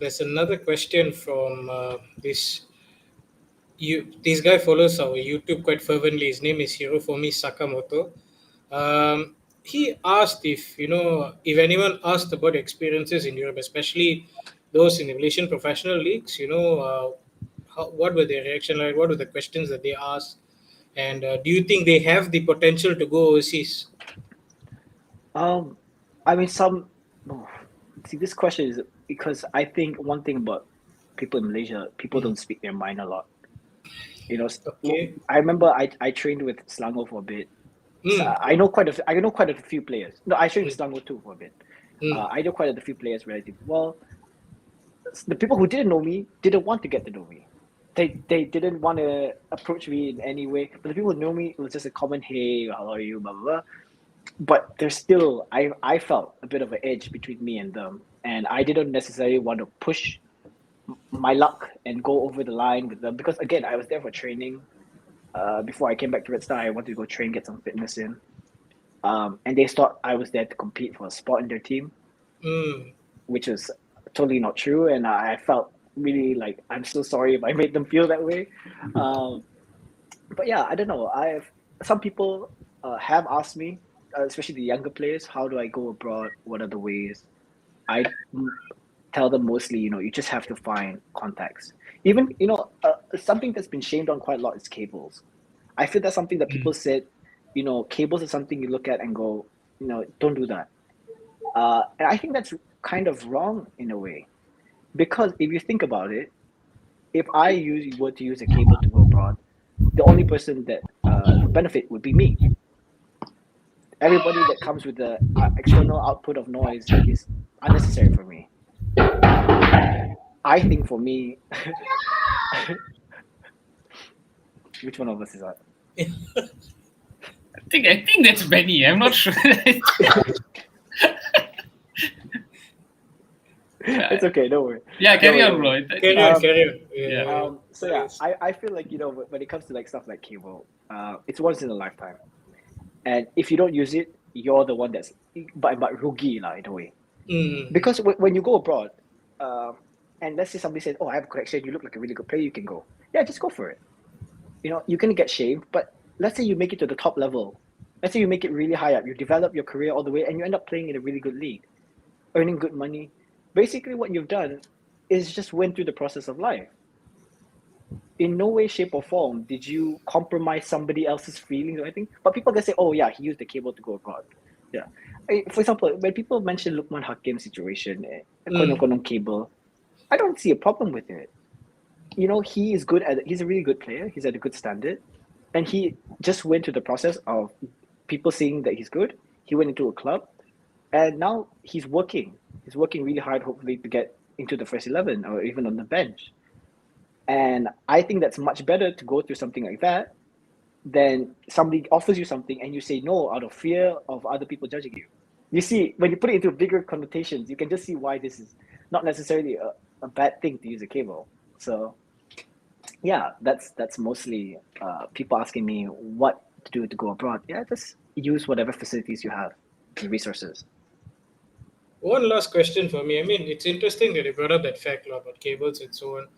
There's another question from this guy follows our YouTube quite fervently. His name is Hirofomi Sakamoto. He asked if anyone asked about experiences in Europe, especially those in the Malaysian professional leagues. What were their reaction like? What were the questions that they asked? And do you think they have the potential to go overseas? I mean, oh, see, this question is because I think one thing about people in Malaysia, people don't speak their mind a lot. Okay. I remember I trained with Selangor for a bit. So Mm. I know quite a few players. No, I trained with Selangor too for a bit. Mm. I know quite a few players relatively well. The people who didn't know me didn't want to get to know me. They didn't want to approach me in any way. But the people who know me, it was just a common, hey, how are you, blah blah blah. But there's still I felt a bit of an edge between me and them, and I didn't necessarily want to push my luck and go over the line with them because again I was there for training. Before I came back to Red Star, I wanted to go train, get some fitness in. And they thought I was there to compete for a spot in their team, Mm. which was totally not true. And I felt really like I'm so sorry if I made them feel that way. But yeah, I don't know. Some people have asked me, especially the younger players, how do I go abroad? What are the ways? I tell them mostly, you just have to find contacts. Even, something that's been shamed on quite a lot is cables. I feel that's something that people said, cables are something you look at and go, don't do that. And I think that's kind of wrong in a way. Because if you think about it, if were to use a cable to go abroad, the only person that would benefit would be me. Everybody that comes with the external output of noise is unnecessary for me. I think for me, which one of us is that? I think that's Benny. I'm not sure. It's okay, don't worry. Yeah, carry on, bro. Carry on. Yeah. So yeah, I feel like when it comes to like stuff like cable, it's once in a lifetime, and if you don't use it, you're the one that's but rugi lah in a way. Mm. Because when you go abroad, and let's say somebody says, "Oh, I have a connection. You look like a really good player. You can go." Yeah, just go for it. You're gonna get shamed, but let's say you make it to the top level. Let's say you make it really high up. You develop your career all the way, and you end up playing in a really good league, earning good money. Basically, what you've done is just went through the process of life. In no way, shape, or form did you compromise somebody else's feelings or anything. But people can say, "Oh yeah, he used the cable to go abroad." Yeah. For example, when people mention Lukman Hakim's situation, konon cable, I don't see a problem with it. He's a really good player. He's at a good standard, and he just went through the process of people seeing that he's good. He went into a club, and now he's working. He's working really hard, hopefully, to get into the first 11 or even on the bench. And I think that's much better to go through something like that than somebody offers you something and you say no out of fear of other people judging you. You see, when you put it into bigger connotations, you can just see why this is not necessarily a bad thing to use a cable. So, yeah, that's mostly people asking me what to do to go abroad. Yeah, just use whatever facilities you have, the resources. One last question for me. I mean, it's interesting that you brought up that fact about cables and so on.